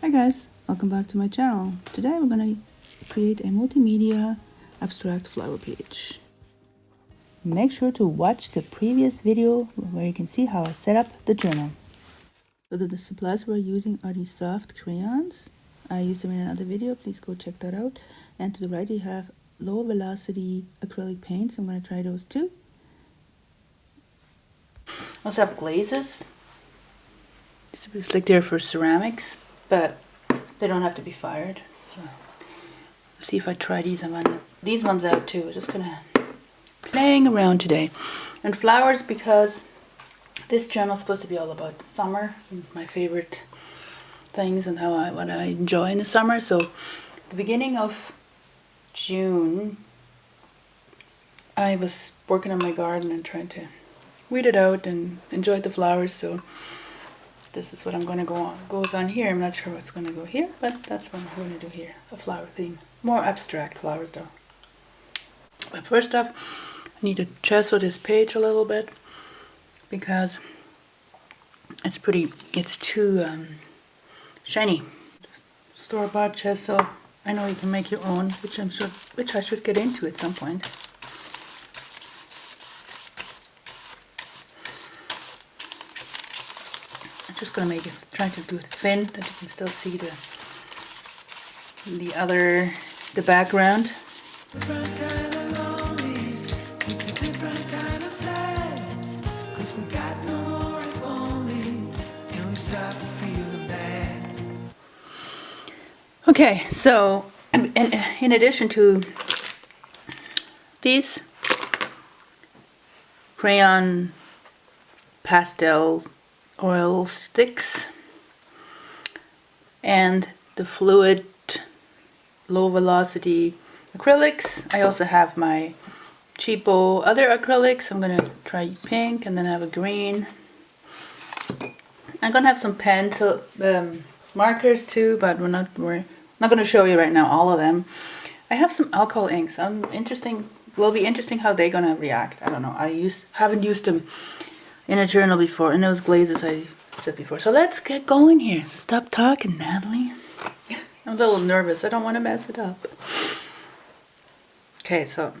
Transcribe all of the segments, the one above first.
Hi guys, welcome back to my channel. Today we're gonna create a multimedia abstract flower page. Make sure to watch the previous video where you can see how I set up the journal. So the supplies we're using are these soft crayons. I used them in another video, please go check that out. And to the right we have low velocity acrylic paints. I'm gonna try those too. I also have glazes. It's like they're for ceramics, but they don't have to be fired. So let's see if I try these ones out too. We're just gonna playing around today. And flowers, because this journal is supposed to be all about the summer, my favorite things and what I enjoy in the summer. So the beginning of June I was working on my garden and trying to weed it out and enjoy the flowers. So this is what I'm going to goes on here. I'm not sure what's going to go here, but that's what I'm going to do here. A flower theme. More abstract flowers though. But first off, I need to chisel this page a little bit because it's too shiny. Store-bought chisel. I know you can make your own, which I should get into at some point. I'm just gonna make it, trying to do it thin that you can still see the background. Okay, so in addition to these crayon pastel oil sticks and the fluid low velocity acrylics, I also have my cheapo other acrylics. I'm gonna try pink and then have a green. I'm gonna have some pencil markers too, but we're not gonna show you right now all of them. I have some alcohol inks. Will be interesting how they're gonna react. I don't know. Haven't used them in a journal before, and those glazes I said before. So let's get going here. Stop talking, Natalie. I'm a little nervous. I don't want to mess it up. Okay, so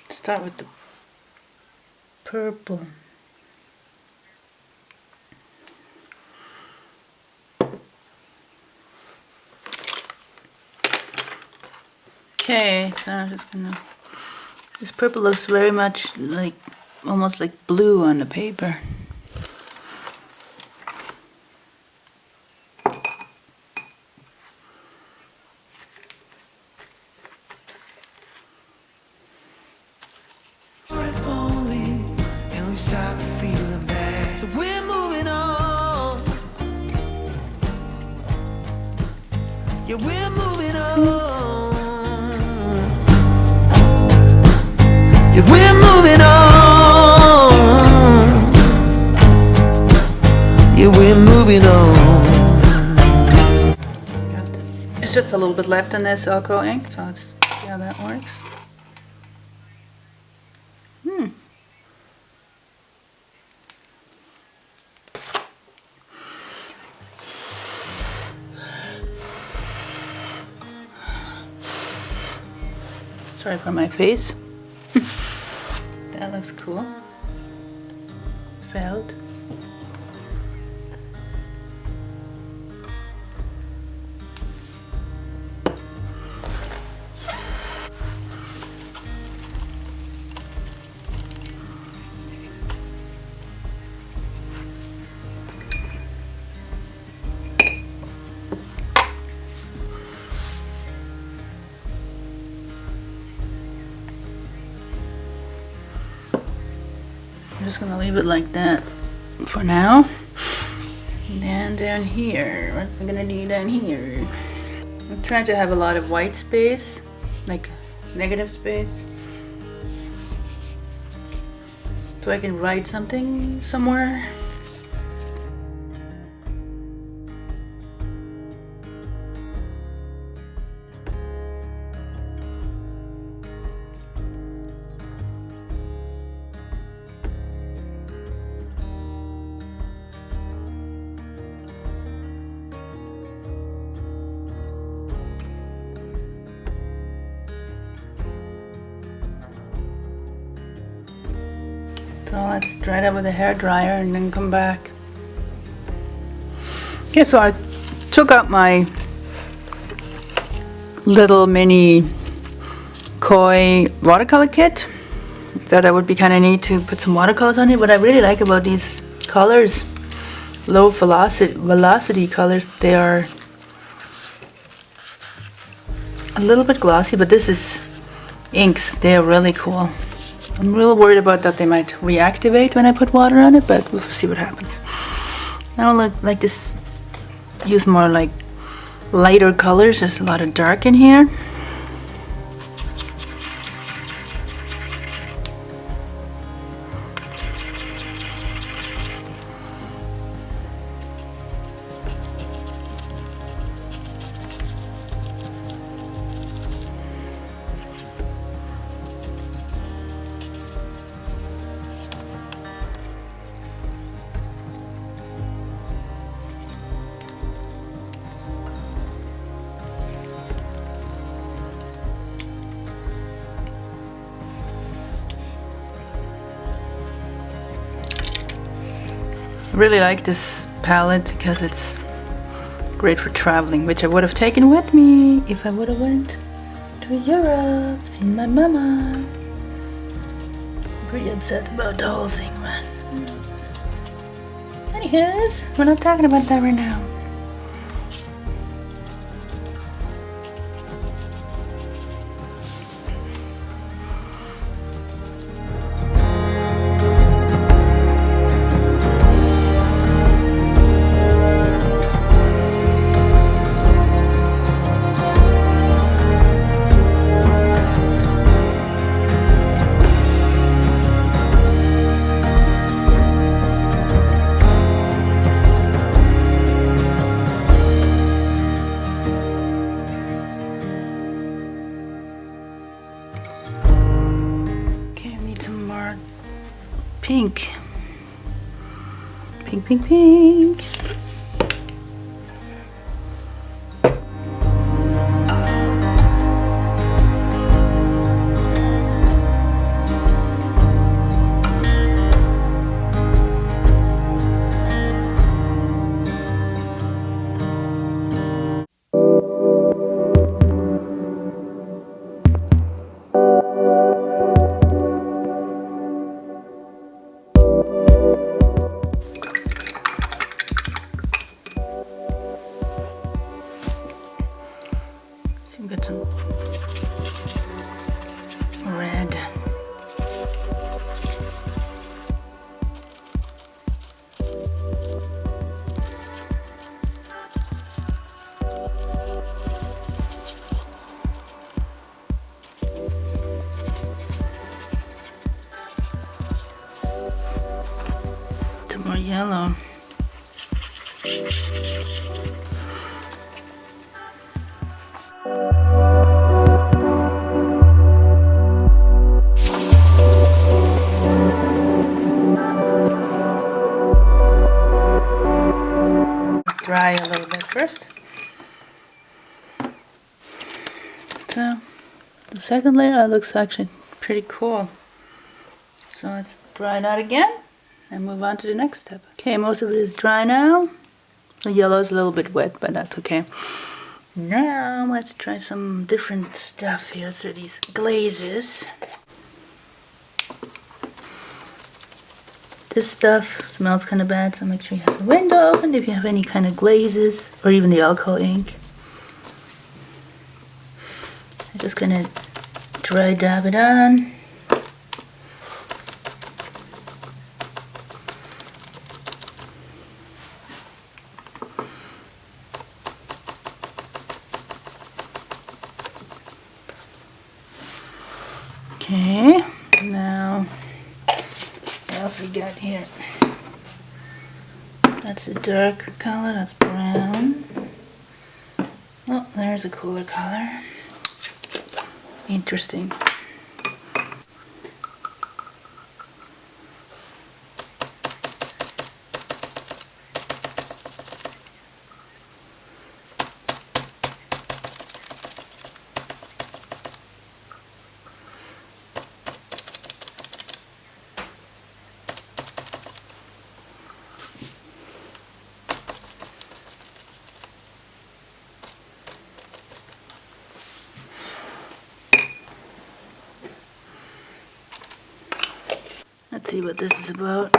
start with the purple. Okay, so I'm just gonna. This purple looks very much like, almost like blue on the paper. So we're moving on. Yeah, we're moving on. Yeah, we're moving on. Yeah, we're moving on. It's just a little bit left in this alcohol ink, so let's see how that works. Sorry for my face. That looks cool. Felt. I'm just gonna leave it like that for now. And then down here, what am I gonna do down here? I'm trying to have a lot of white space, like negative space, so I can write something somewhere. So let's dry that with a hair dryer and then come back. Okay, so I took out my little mini koi watercolor kit. Thought that would be kind of neat to put some watercolors on it. What I really like about these colors, low velocity colors, they are a little bit glossy, but this is inks. They are really cool. I'm real worried about that they might reactivate when I put water on it, but we'll see what happens. I would like to use more like lighter colors. There's a lot of dark in here. I really like this palette because it's great for traveling, which I would have taken with me if I would have went to Europe, seen my mama. I'm pretty upset about the whole thing, man. Anyways, we're not talking about that right now. Pink. Pink, pink, pink. Get some red. Some more yellow. Dry a little bit first. So the second layer looks actually pretty cool. So let's dry it out again and move on to the next step. Okay, most of it is dry now. The yellow is a little bit wet, but that's okay. Now let's try some different stuff here. So these glazes. This stuff smells kind of bad, so make sure you have the window open if you have any kind of glazes or even the alcohol ink. I'm just gonna dry dab it on. Okay, now what else we got here? That's a darker color, that's brown. Oh, there's a cooler color. Interesting. Let's see what this is about.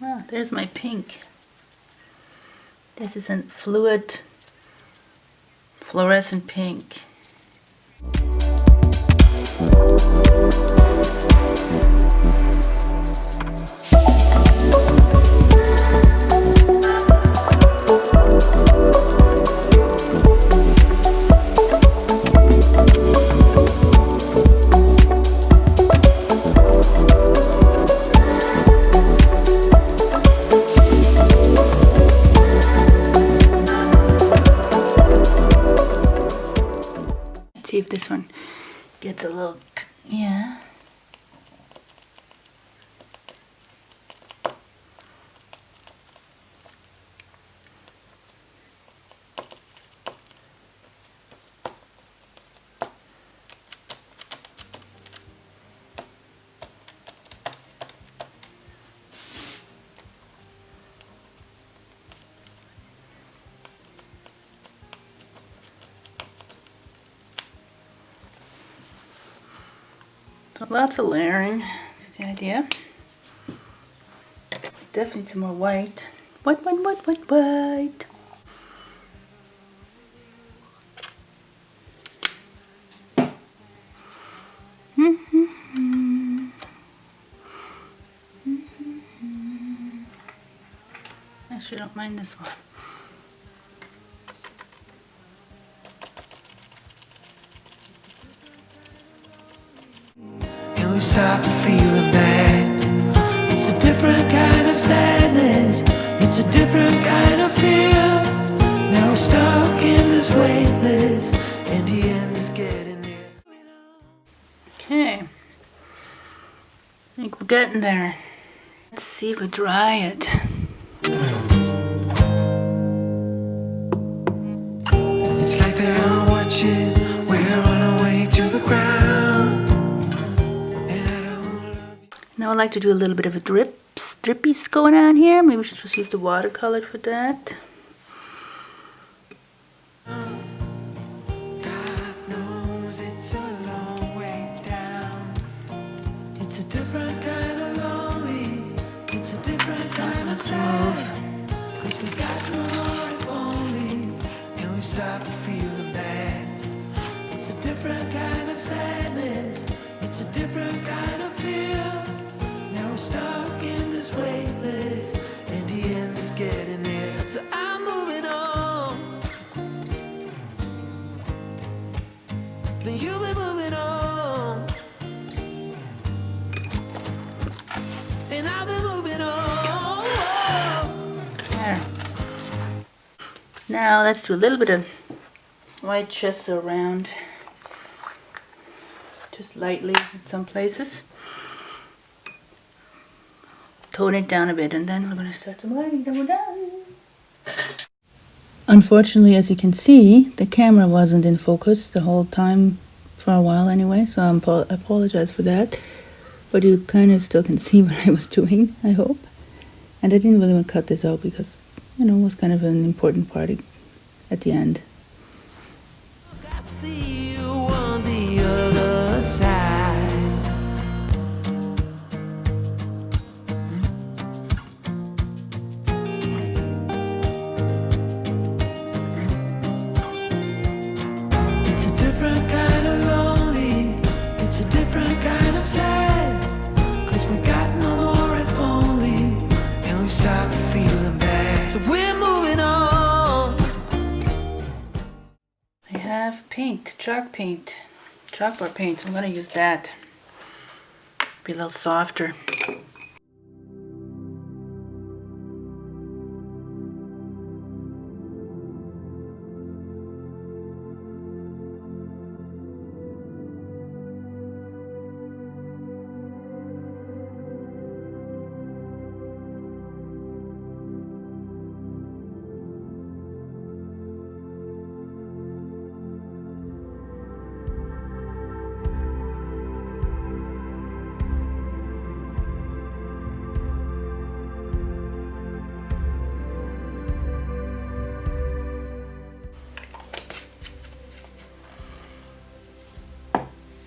Oh, there's my pink. This is a fluid fluorescent pink. See if this one gets a little, yeah. So lots of layering, that's the idea. Definitely some more white. White, white, white, white, white. Actually, I don't mind this one. And we stop feeling bad. It's a different kind of sadness. It's a different kind of fear. Now we're stuck in this weightless, and the end is getting near. Okay. I think we're getting there. Let's see if we dry it. It's like they're watching. We're on our way to the ground. And I don't love you. Now I like to do a little bit of a drippies going on here. Maybe we should just use the watercolor for that. God knows it's a long way down. It's a different kind of lonely. It's a different kind of sad. 'Cause we got no more if only. And we stopped feeling bad. It's a different kind of sadness. It's a different kind of fear. Now we're stuck in this weightless, and the end is getting near. So I'm moving on. Then you've been moving on. And I've been moving on. There. Now let's do a little bit of white gesso around. Just lightly in some places. Tone it down a bit, and then we're going to start some lighting, then we're done. Unfortunately, as you can see, the camera wasn't in focus the whole time, for a while anyway, so I apologize for that. But you kind of still can see what I was doing, I hope. And I didn't really want to cut this out because, you know, it was kind of an important part at the end. I see you on the other side. It's a different kind of lonely. It's a different kind of sad. 'Cause we got no more if only. And we stopped feeling bad. So we're moving on. I have paint, chalkboard paint. I'm going to use that. Be a little softer.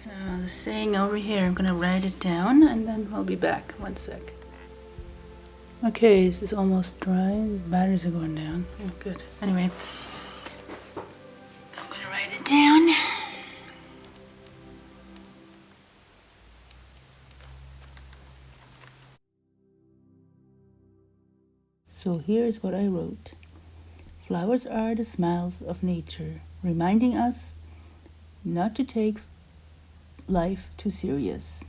So the saying over here, I'm gonna write it down and then I'll be back. 1 sec. Okay, this is almost dry. The batteries are going down. Oh, good. Anyway, I'm gonna write it down. So here's what I wrote. Flowers are the smiles of nature, reminding us not to take life too serious.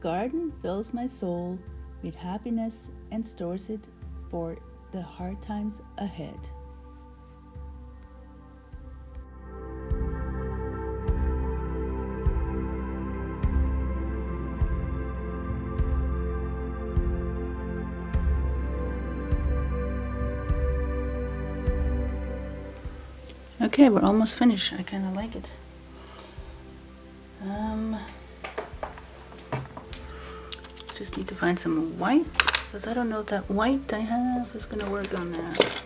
Garden fills my soul with happiness and stores it for the hard times ahead. Okay, we're almost finished. I kind of like it. Just need to find some white, because I don't know if that white I have is going to work on that.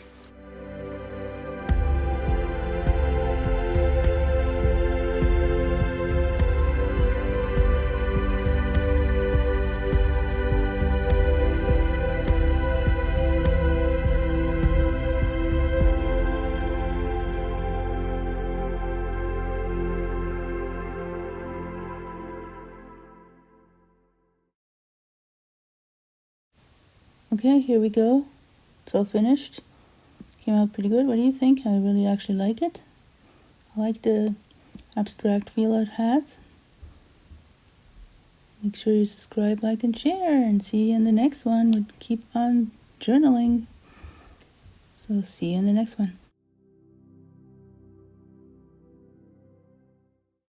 Okay, here we go. It's all finished. Came out pretty good. What do you think? I really actually like it. I like the abstract feel it has. Make sure you subscribe, like, and share. And see you in the next one. We'll keep on journaling. So see you in the next one.